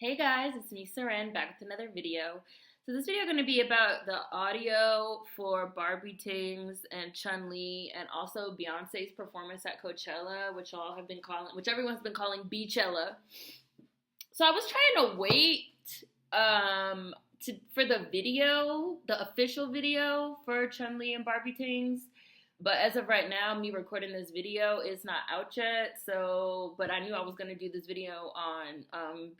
Hey guys, it's me Seren back with another video. So this video is going to be about the audio for Barbie Tingz and Chun-Li and also Beyonce's performance at Coachella, which everyone's been calling Beachella. So I was trying to wait for the video, the official video for Chun-Li and Barbie Tingz. But as of right now, me recording this video is not out yet. But I knew I was gonna do this video on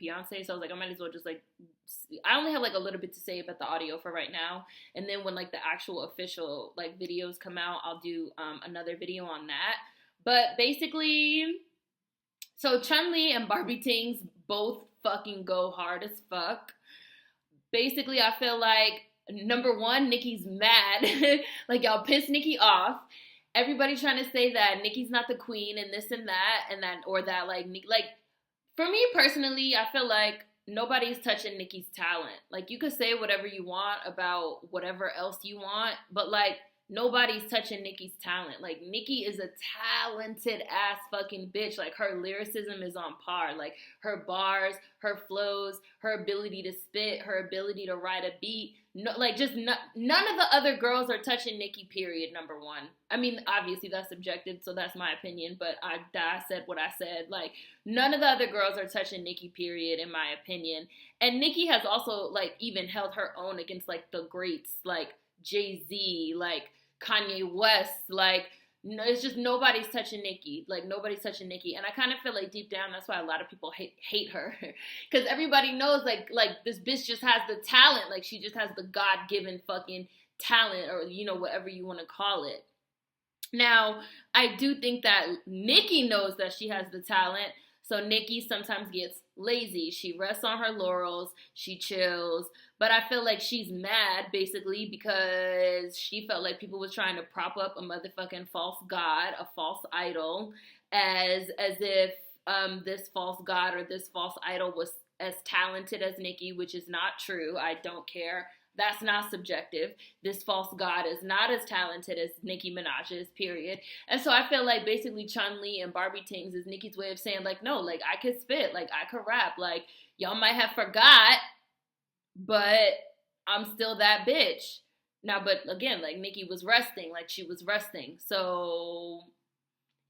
Beyonce, so I was like, I might as well just I only have a little bit to say about the audio for right now, and then when the actual official videos come out, I'll do another video on that. But basically, so Chun-Li and Barbie Tingz both fucking go hard as fuck. Basically, I feel like number one, Nicki's mad. Y'all pissed Nicki off. Everybody trying to say that Nicki's not the queen and this and that for me personally, I feel like nobody's touching Nicki's talent. You could say whatever you want about whatever else you want, but nobody's touching Nicki's talent. Nicki is a talented ass fucking bitch. Her lyricism is on par. Her bars, her flows, her ability to spit, her ability to ride a beat. No, none of the other girls are touching Nicki, period, number one. I mean, obviously that's subjective, so that's my opinion, but I said what I said. None of the other girls are touching Nicki, period, in my opinion. And Nicki has also, even held her own against, the greats, Jay-Z, Kanye West, no, it's just nobody's touching Nicki. Nobody's touching Nicki. And I kind of feel deep down, that's why a lot of people hate her. Because everybody knows, this bitch just has the talent. She just has the God-given fucking talent, or, whatever you want to call it. Now, I do think that Nicki knows that she has the talent. So Nicki sometimes gets lazy. She rests on her laurels. She chills. But I feel like she's mad, basically, because she felt like people was trying to prop up a motherfucking false god, a false idol, as if this false god or this false idol was as talented as Nicki, which is not true. I don't care. That's not subjective. This false god is not as talented as Nicki Minaj's, period. And so I feel like basically Chun-Li and Barbie Tingz is Nicki's way of saying no, I could spit, I could rap, y'all might have forgot, but I'm still that bitch. Now, but again, Nicki was resting, she was resting. So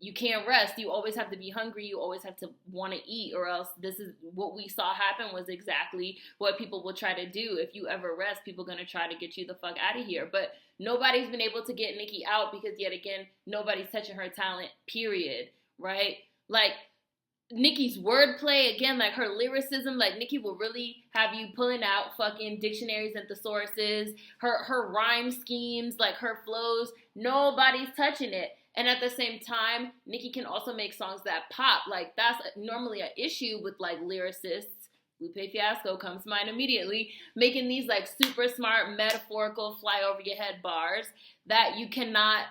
you can't rest. You always have to be hungry. You always have to want to eat, or else this is what we saw happen was exactly what people will try to do. If you ever rest, people are going to try to get you the fuck out of here. But nobody's been able to get Nicki out because, yet again, nobody's touching her talent, period, right? Nicki's wordplay, again, her lyricism, Nicki will really have you pulling out fucking dictionaries and thesauruses, her rhyme schemes, her flows, nobody's touching it. And at the same time, Nicki can also make songs that pop. That's normally an issue with, lyricists. Lupe Fiasco comes to mind immediately, making these, super smart, metaphorical, fly-over-your-head bars that you cannot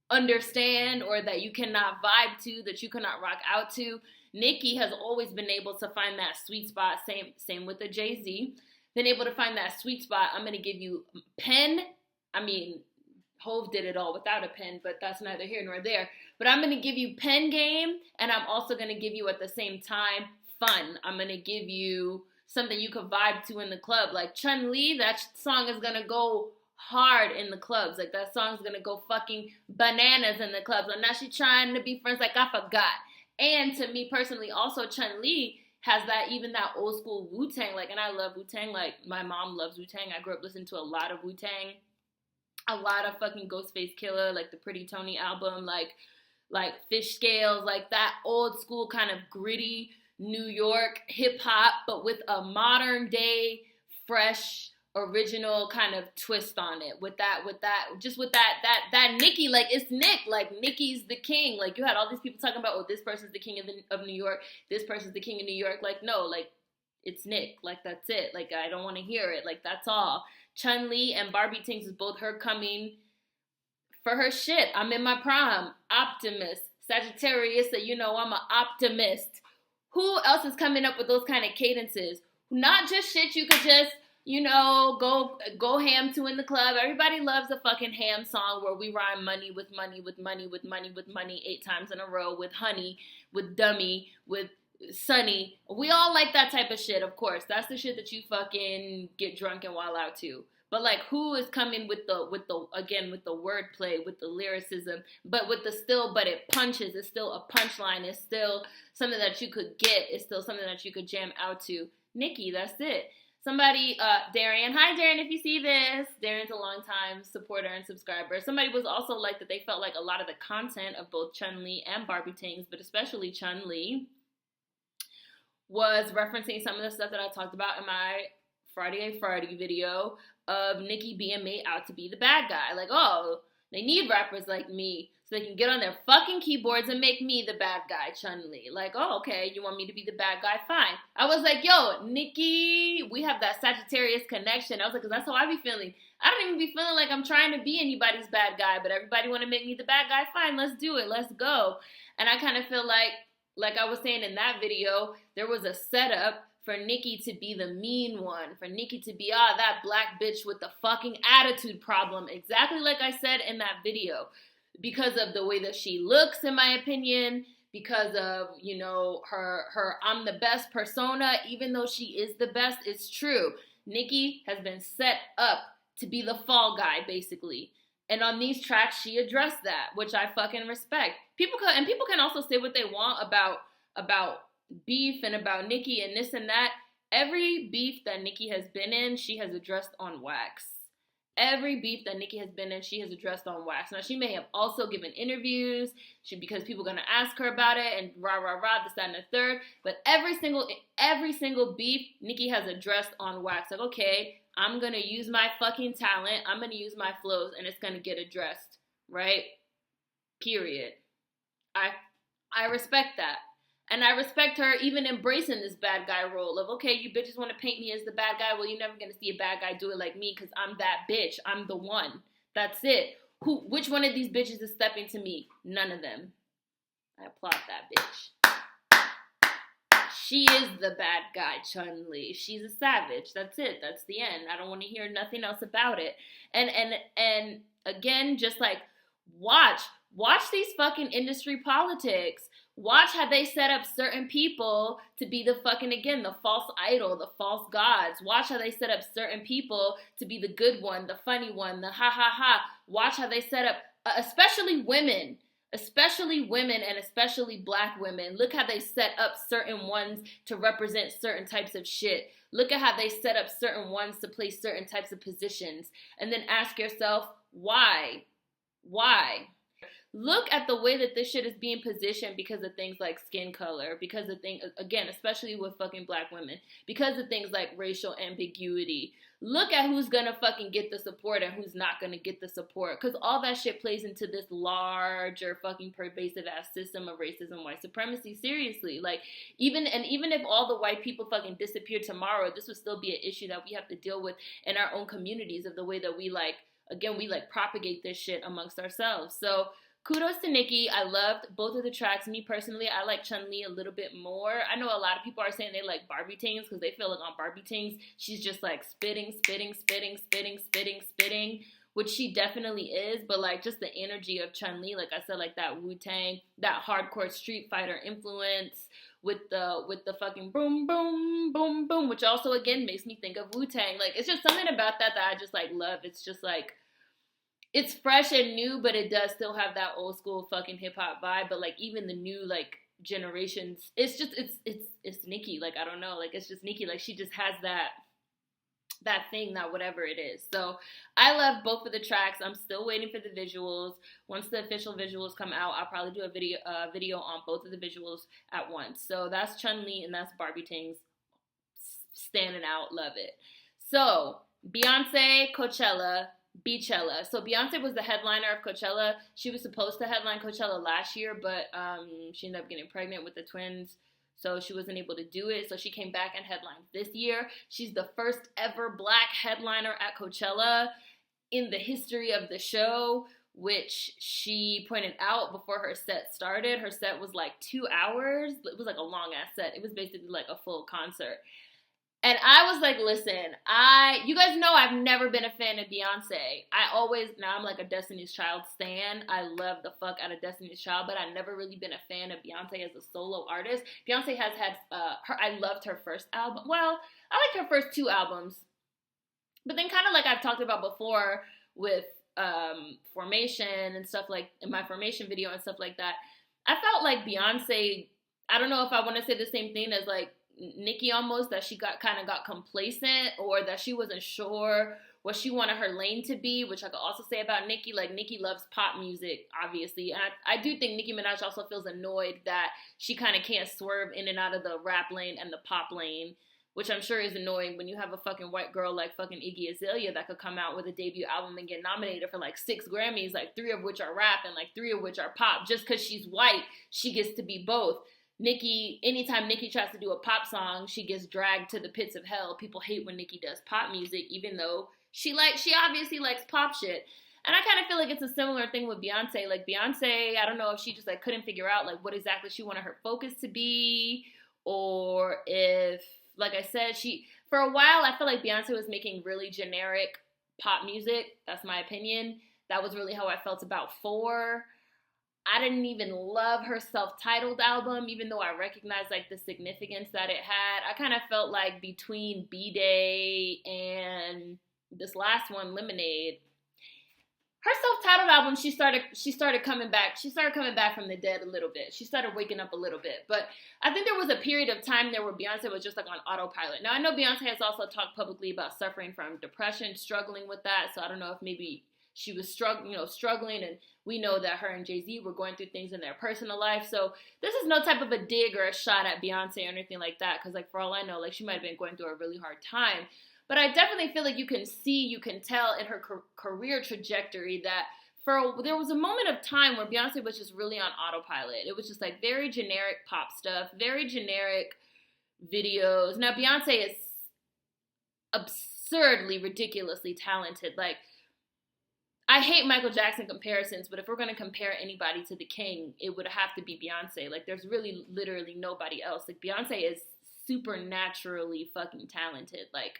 understand or that you cannot vibe to, that you cannot rock out to. Nicki has always been able to find that sweet spot, same with the Jay-Z, been able to find that sweet spot. I'm going to give you pen, Hove did it all without a pen, but that's neither here nor there. But I'm going to give you pen game, and I'm also going to give you, at the same time, fun. I'm going to give you something you could vibe to in the club. Chun-Li, that song is going to go hard in the clubs. That song's going to go fucking bananas in the clubs. And now she's trying to be friends I forgot. And to me personally, also, Chun-Li has that old school Wu-Tang. And I love Wu-Tang. My mom loves Wu-Tang. I grew up listening to a lot of Wu-Tang. A lot of fucking Ghostface Killer, the Pretty Tony album, Fish Scales, that old school kind of gritty New York hip hop, but with a modern day, fresh, original kind of twist on it. With that Nicki, it's Nick, Nicki's the king. You had all these people talking about, oh, this person's the king of New York, this person's the king of New York. No, it's Nick. That's it. I don't want to hear it. That's all. Chun-Li and Barbie Tingz is both her coming for her shit. I'm in my prime. Optimist. Sagittarius, so I'm an optimist. Who else is coming up with those kind of cadences? Not just shit you could just, go ham to in the club. Everybody loves a fucking ham song where we rhyme money with money with money with money with money 8 times in a row with honey, with dummy, with Sunny. We all like that type of shit, of course. That's the shit that you fucking get drunk and wild out to. But like, who is coming with the again with the wordplay, with the lyricism, but with the still, but it punches. It's still a punchline. It's still something that you could get. It's still something that you could jam out to. Nicki, that's it. Somebody, Darian. Hi, Darian, if you see this. Darian's a long-time supporter and subscriber. Somebody was also like that they felt like a lot of the content of both Chun-Li and Barbie Tingz, but especially Chun-Li, was referencing some of the stuff that I talked about in my Fraudier video of Nicki being made out to be the bad guy. Like, oh, they need rappers like me so they can get on their fucking keyboards and make me the bad guy, Chun-Li. Like, oh, okay, you want me to be the bad guy? Fine. I was like, yo, Nicki, we have that Sagittarius connection. I was like, because that's how I be feeling. I don't even be feeling like I'm trying to be anybody's bad guy, but everybody want to make me the bad guy? Fine, let's do it. Let's go. And I kind of feel like I was saying in that video, there was a setup for Nicki to be the mean one, for Nicki to be, that black bitch with the fucking attitude problem, exactly like I said in that video, because of the way that she looks, in my opinion, because of, you know, her I'm the best persona, even though she is the best. It's true. Nicki has been set up to be the fall guy, basically. And on these tracks, she addressed that, which I fucking respect. People can also say what they want about beef and about Nicki and this and that. Every beef that Nicki has been in, she has addressed on wax. Every beef that Nicki has been in, she has addressed on wax. Now, she may have also given interviews because people are going to ask her about it and rah, rah, rah, this, that, and the third. But every single beef, Nicki has addressed on wax. Like, okay, I'm going to use my fucking talent. I'm going to use my flows, and it's going to get addressed, right? Period. I respect that. And I respect her even embracing this bad guy role of, okay, you bitches want to paint me as the bad guy. Well, you're never going to see a bad guy do it like me because I'm that bitch. I'm the one. That's it. Which one of these bitches is stepping to me? None of them. I applaud that bitch. She is the bad guy, Chun-Li. She's a savage. That's it. That's the end. I don't want to hear nothing else about it. And again, just like, watch these fucking industry politics. Watch how they set up certain people to be the fucking, again, the false idol, the false gods. Watch how they set up certain people to be the good one, the funny one, the ha ha ha. Watch how they set up, especially women and especially black women. Look how they set up certain ones to represent certain types of shit. Look at how they set up certain ones to play certain types of positions. And then ask yourself, why? Why? Look at the way that this shit is being positioned because of things like skin color, because of things, again, especially with fucking black women, because of things like racial ambiguity. Look at who's gonna fucking get the support and who's not gonna get the support, because all that shit plays into this larger fucking pervasive ass system of racism, white supremacy. Seriously, like, even if all the white people fucking disappeared tomorrow, this would still be an issue that we have to deal with in our own communities, of the way that we propagate this shit amongst ourselves. So kudos to Nicki. I loved both of the tracks. Me personally, I like Chun-Li a little bit more. I know a lot of people are saying they like Barbie Tingz because they feel like on Barbie Tingz, she's just like spitting, which she definitely is. But like, just the energy of Chun-Li, like I said, like that Wu-Tang, that hardcore Street Fighter influence with the fucking boom, boom, boom, boom, which also again makes me think of Wu-Tang. Like, it's just something about that I just like love. It's just like, it's fresh and new, but it does still have that old school fucking hip hop vibe. But like, even the new like generations, it's Nicki. Like, I don't know, like, it's just Nicki. Like, she just has that thing, that whatever it is. So I love both of the tracks. I'm still waiting for the visuals. Once the official visuals come out, I'll probably do a video on both of the visuals at once. So that's Chun-Li and that's Barbie Tingz, standing out. Love it. So Beyonce, Coachella, Beachella. So Beyonce was the headliner of Coachella. She was supposed to headline Coachella last year, but she ended up getting pregnant with the twins, so she wasn't able to do it. So she came back and headlined this year. She's the first ever black headliner at Coachella in the history of the show, which she pointed out before her set started. Her set was like 2 hours. It was like a long ass set. It was basically like a full concert. And I was like, listen, you guys know I've never been a fan of Beyonce. Now I'm like a Destiny's Child stan. I love the fuck out of Destiny's Child, but I've never really been a fan of Beyonce as a solo artist. Beyonce has had, I loved her first album. Well, I liked her first two albums. But then kind of like I've talked about before with Formation and stuff like, in my Formation video and stuff like that, I felt like Beyonce, I don't know if I want to say the same thing as like Nicki almost, that she got complacent, or that she wasn't sure what she wanted her lane to be, which I could also say about Nicki. Like, Nicki loves pop music, obviously, and I do think Nicki Minaj also feels annoyed that she kind of can't swerve in and out of the rap lane and the pop lane, which I'm sure is annoying when you have a fucking white girl like fucking Iggy Azalea that could come out with a debut album and get nominated for like 6 Grammys, like 3 of which are rap and like 3 of which are pop. Just because she's white, she gets to be both. Nicki, anytime Nicki tries to do a pop song, she gets dragged to the pits of hell. People hate when Nicki does pop music, even though she obviously likes pop shit. And I kind of feel like it's a similar thing with Beyonce. Like, Beyonce, I don't know if she just like couldn't figure out like what exactly she wanted her focus to be, or if, like I said, for a while I felt like Beyonce was making really generic pop music. That's my opinion. That was really how I felt about 4. I didn't even love her self-titled album, even though I recognized like the significance that it had. I kind of felt like between B-Day and this last one, Lemonade, her self-titled album, she started coming back. She started coming back from the dead a little bit. She started waking up a little bit. But I think there was a period of time there where Beyonce was just like on autopilot. Now, I know Beyonce has also talked publicly about suffering from depression, struggling with that. So I don't know if maybe she was struggling, and we know that her and Jay-Z were going through things in their personal life. So this is no type of a dig or a shot at Beyonce or anything like that, because like for all I know, like she might have been going through a really hard time. But I definitely feel like you can tell in her career trajectory that there was a moment of time where Beyonce was just really on autopilot. It was just like very generic pop stuff, very generic videos. Now Beyonce is absurdly, ridiculously talented. Like, I hate Michael Jackson comparisons, but if we're going to compare anybody to the king, it would have to be Beyonce. Like, there's really literally nobody else. Like, Beyonce is supernaturally fucking talented. Like,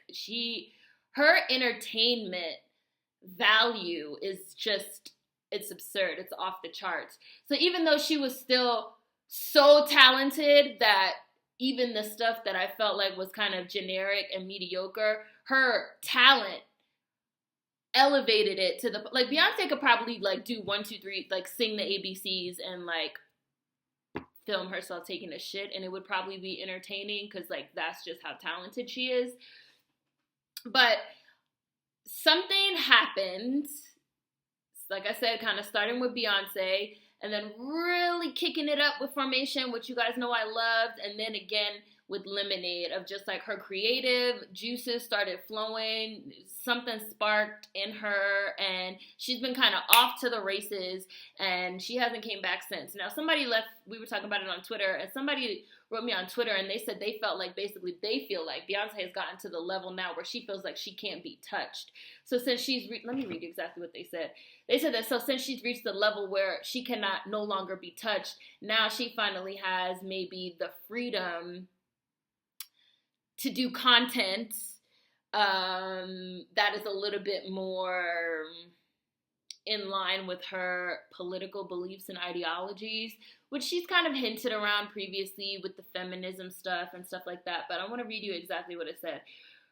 her entertainment value is just, it's absurd. It's off the charts. So even though she was still so talented that even the stuff that I felt like was kind of generic and mediocre, her talent elevated it to the, like, Beyonce could probably like do 1, 2, 3, like sing the ABCs and like film herself taking a shit, and it would probably be entertaining because like that's just how talented she is. But something happened, like I said, kind of starting with Beyonce and then really kicking it up with Formation, which you guys know I loved, and then again with Lemonade, of just like her creative juices started flowing, something sparked in her, and she's been kind of off to the races, and she hasn't came back since. Now, we were talking about it on Twitter, and somebody wrote me on Twitter, and they said they feel like Beyonce has gotten to the level now where she feels like she can't be touched. So since let me read you exactly what they said. They said that since she's reached the level where she cannot no longer be touched, now she finally has maybe the freedom to do content that is a little bit more in line with her political beliefs and ideologies, which she's kind of hinted around previously with the feminism stuff and stuff like that. But I want to read you exactly what it said.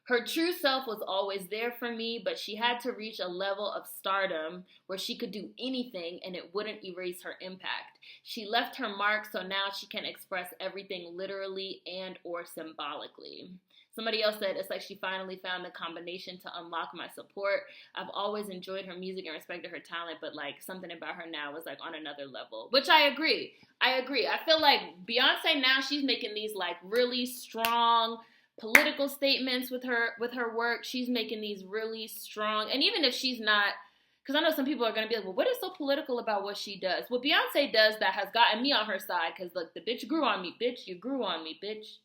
Her true self was always there for me, but she had to reach a level of stardom where she could do anything and it wouldn't erase her impact. She left her mark, so now she can express everything literally and or symbolically. Somebody else said, it's like she finally found the combination to unlock my support. I've always enjoyed her music and respected her talent, but like something about her now is like on another level, which I agree. I feel like Beyonce now, she's making these like really strong political statements with her work. She's making these really strong, and even if she's not, because I know some people are going to be like, well, what is so political about what she does? What Beyonce does that has gotten me on her side, because like the bitch grew on me, bitch. You grew on me, bitch.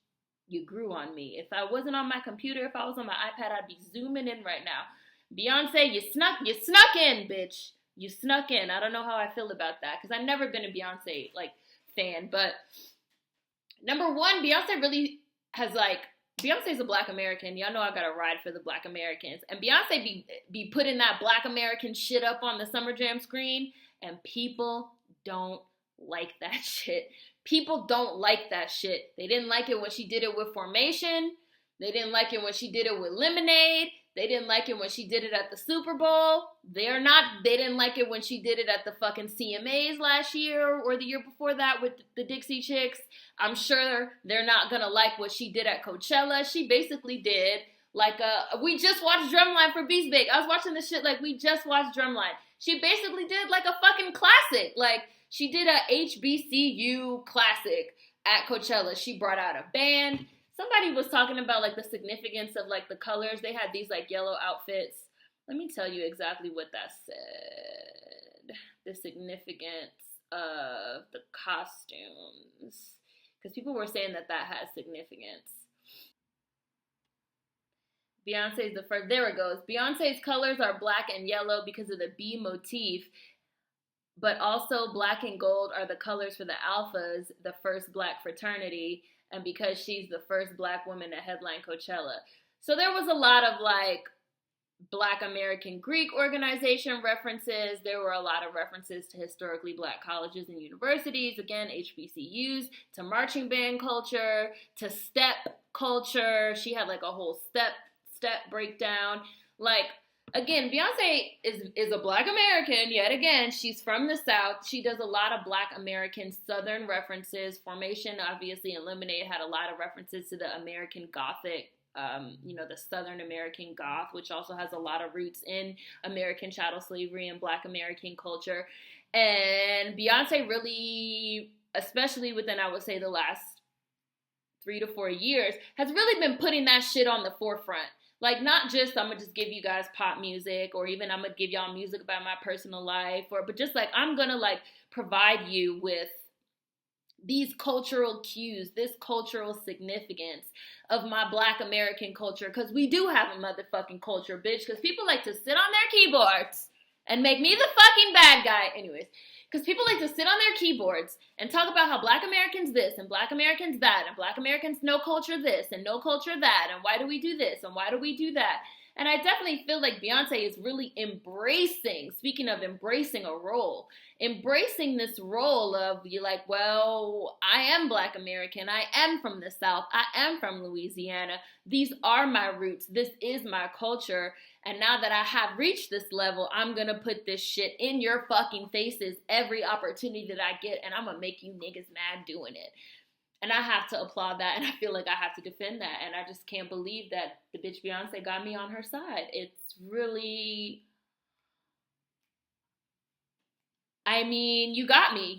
You grew on me. If I wasn't on my computer, if I was on my iPad, I'd be zooming in right now. Beyonce, you snuck in, bitch. You snuck in. I don't know how I feel about that, because I've never been a Beyonce like fan, but number one, Beyonce really has like Beyonce's a Black American. Y'all know I gotta ride for the Black Americans. And Beyonce be putting that Black American shit up on the Summer Jam screen, and people don't like that shit. People don't like that shit. They didn't like it when she did it with Formation. They didn't like it when she did it with Lemonade. They didn't like it when she did it at the Super Bowl. They didn't like it when she did it at the fucking CMAs last year or the year before that with the Dixie Chicks. I'm sure they're not gonna like what she did at Coachella. She basically did like we just watched Drumline for Beast Bake. I was watching this shit like we just watched Drumline. She basically did like a fucking classic. Like she did a HBCU classic at Coachella. She brought out a band. Somebody was talking about like the significance of like the colors. They had these like yellow outfits. Let me tell you exactly what that said. The significance of the costumes. Because people were saying that has significance. Beyonce's the first. There it goes. Beyonce's colors are black and yellow because of the bee motif. But also black and gold are the colors for the Alphas, the first black fraternity. And because she's the first Black woman to headline Coachella. So there was a lot of like Black American Greek organization references. There were a lot of references to historically Black colleges and universities. Again, HBCUs, to marching band culture, to step culture. She had like a whole step breakdown. Like, again, Beyonce is a Black American, yet again. She's from the South. She does a lot of Black American Southern references. Formation, obviously, and Lemonade had a lot of references to the American Gothic, the Southern American Goth, which also has a lot of roots in American chattel slavery and Black American culture. And Beyonce really, especially within, I would say, the last 3 to 4 years, has really been putting that shit on the forefront. Like, not just, I'm going to just give you guys pop music, or even I'm going to give y'all music about my personal life, but just, like, I'm going to, like, provide you with these cultural cues, this cultural significance of my Black American culture, because we do have a motherfucking culture, bitch, because people like to sit on their keyboards and make me the fucking bad guy. Anyways, because people like to sit on their keyboards and talk about how Black Americans this and Black Americans that and Black Americans no culture this and no culture that and why do we do this and why do we do that. And I definitely feel like Beyonce is really embracing, speaking of embracing a role, embracing this role of you're like, well, I am Black American. I am from the South. I am from Louisiana. These are my roots. This is my culture. And now that I have reached this level, I'm going to put this shit in your fucking faces every opportunity that I get. And I'm going to make you niggas mad doing it. And I have to applaud that, and I feel like I have to defend that. And I just can't believe that the bitch Beyonce got me on her side. It's really, I mean, you got me.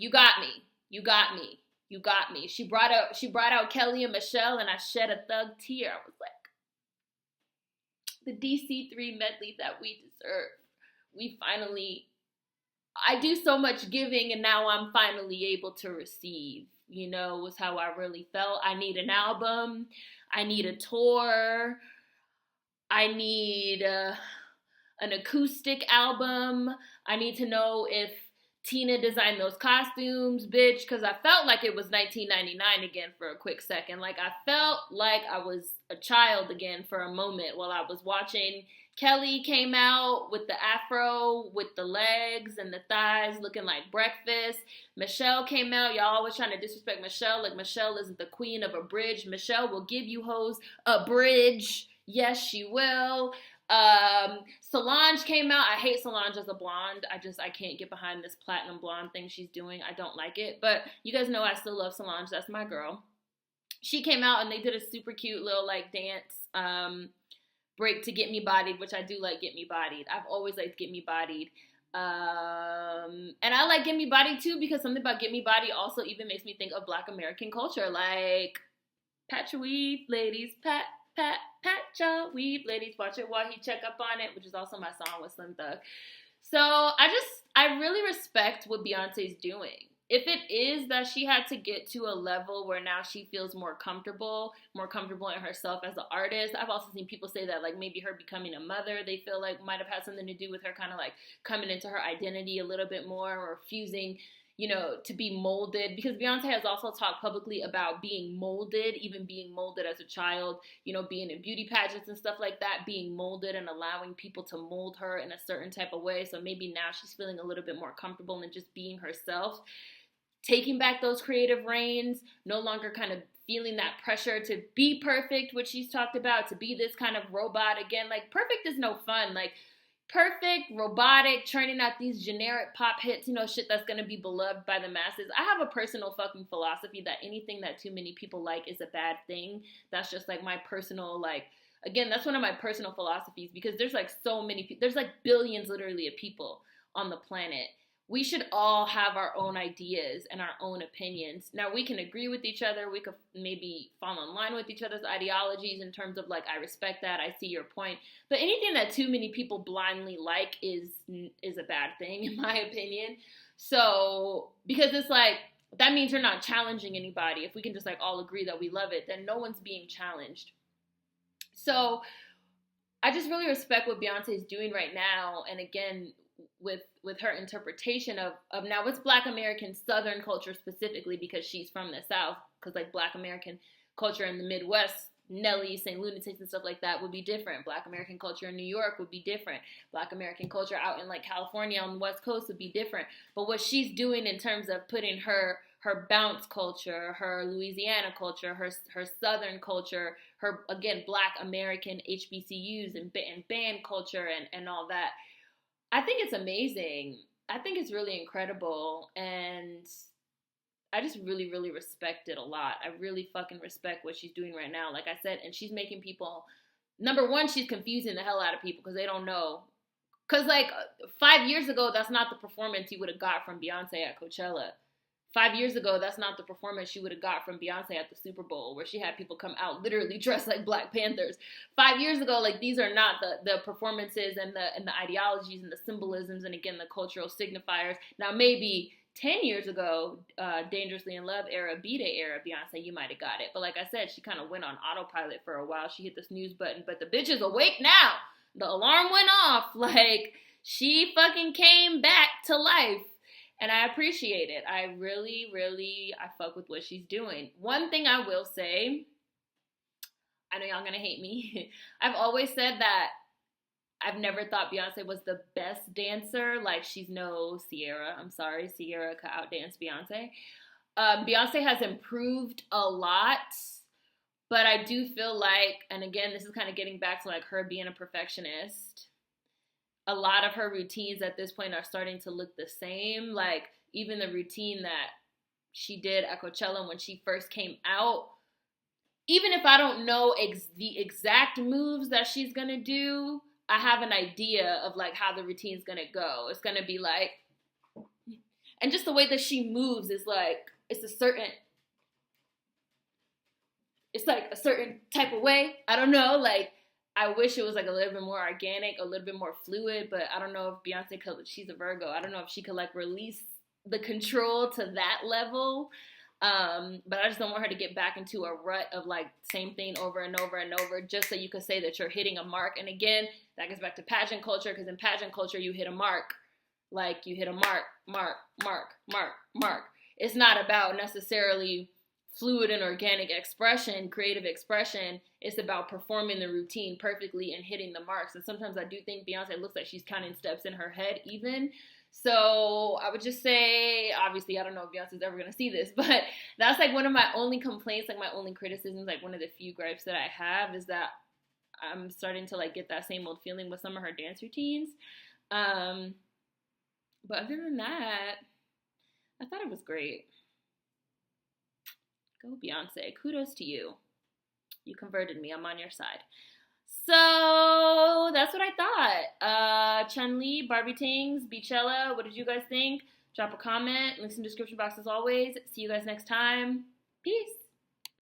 She brought out Kelly and Michelle, and I shed a thug tear. I was like, the DC3 medley that we deserve. I do so much giving, and now I'm finally able to receive. Was how I really felt. I need an album. I need a tour. I need an acoustic album. I need to know if Tina designed those costumes, bitch, because I felt like it was 1999 again for a quick second. Like, I felt like I was a child again for a moment while I was watching. Kelly came out with the afro, with the legs and the thighs looking like breakfast. Michelle came out. Y'all always trying to disrespect Michelle. Like, Michelle is the queen of a bridge. Michelle will give you hoes a bridge. Yes, she will. Solange came out. I hate Solange as a blonde. I can't get behind this platinum blonde thing she's doing. I don't like it. But you guys know I still love Solange. That's my girl. She came out and they did a super cute little like dance break to Get Me Bodied, which I do like Get Me Bodied. I've always liked Get Me Bodied. And I like Get Me Bodied too because something about Get Me Bodied also even makes me think of Black American culture. Like, pat your weave, ladies, pat your weave, ladies, watch it while he check up on it, which is also my song with Slim Thug. So I really respect what Beyonce's doing. If it is that she had to get to a level where now she feels more comfortable in herself as an artist. I've also seen people say that like maybe her becoming a mother, they feel like might have had something to do with her kind of like coming into her identity a little bit more or fusing, to be molded, because Beyonce has also talked publicly about being molded, even being molded as a child, being in beauty pageants and stuff like that, being molded and allowing people to mold her in a certain type of way. So maybe now she's feeling a little bit more comfortable in just being herself, taking back those creative reins, no longer kind of feeling that pressure to be perfect, which she's talked about, to be this kind of robot again. Like, perfect is no fun. Like, perfect, robotic, churning out these generic pop hits, shit that's gonna be beloved by the masses. I have a personal fucking philosophy that anything that too many people like is a bad thing. That's just like my personal, again, that's one of my personal philosophies, because there's like so many people, there's like billions literally of people on the planet. We should all have our own ideas and our own opinions. Now, we can agree with each other. We could maybe fall in line with each other's ideologies in terms of I respect that. I see your point. But anything that too many people blindly like is a bad thing, in my opinion. So, because it's that means you're not challenging anybody. If we can just all agree that we love it, then no one's being challenged. So, I just really respect what Beyonce is doing right now. And again, with her interpretation of now it's Black American Southern culture specifically, because she's from the South, because Black American culture in the Midwest, Nelly, St. Lunatics and stuff like that would be different. Black American culture in New York would be different. Black American culture out in California on the West Coast would be different. But what she's doing in terms of putting her bounce culture, her Louisiana culture, her Southern culture, her, again, Black American HBCUs and band culture and all that, I think it's amazing. I think it's really incredible, and I just really, really respect it a lot. I really fucking respect what she's doing right now, like I said, and she's making people, number one, she's confusing the hell out of people because they don't know. Because 5 years ago, that's not the performance you would have got from Beyonce at Coachella. 5 years ago, that's not the performance she would have got from Beyonce at the Super Bowl, where she had people come out literally dressed like Black Panthers. 5 years ago, these are not the performances and the ideologies and the symbolisms and, again, the cultural signifiers. Now, maybe 10 years ago, Dangerously in Love era, B-Day era, Beyonce, you might have got it. But like I said, she kind of went on autopilot for a while. She hit the snooze button, but the bitch is awake now. The alarm went off. She fucking came back to life. And I appreciate it. I really, really, I fuck with what she's doing. One thing I will say, I know y'all gonna hate me. I've always said that I've never thought Beyonce was the best dancer. She's no Ciara. I'm sorry, Ciara could outdance Beyonce. Beyonce has improved a lot, but I do feel and again, this is kind of getting back to her being a perfectionist. A lot of her routines at this point are starting to look the same. Even the routine that she did at Coachella when she first came out, even if I don't know the exact moves that she's gonna do, I have an idea of how the routine's gonna go. It's gonna be and just the way that she moves is it's a certain type of way. I don't know, I wish it was a little bit more organic, a little bit more fluid, but I don't know if Beyonce could, she's a Virgo, I don't know if she could release the control to that level. But I just don't want her to get back into a rut of same thing over and over and over, just so you could say that you're hitting a mark. And again, that goes back to pageant culture, because in pageant culture, you hit a mark. You hit a mark. It's not about necessarily fluid and organic expression, creative expression. It's about performing the routine perfectly and hitting the marks. And sometimes I do think Beyonce looks like she's counting steps in her head even. So I would just say, obviously, I don't know if Beyonce's ever going to see this, but that's one of my only complaints, my only criticisms, one of the few gripes that I have is that I'm starting to get that same old feeling with some of her dance routines. But other than that, I thought it was great. Go Beyonce. Kudos to you. You converted me. I'm on your side. So that's what I thought. Chun-Li, Barbie Tingz, Beachella. What did you guys think? Drop a comment. Links in the description box as always. See you guys next time. Peace.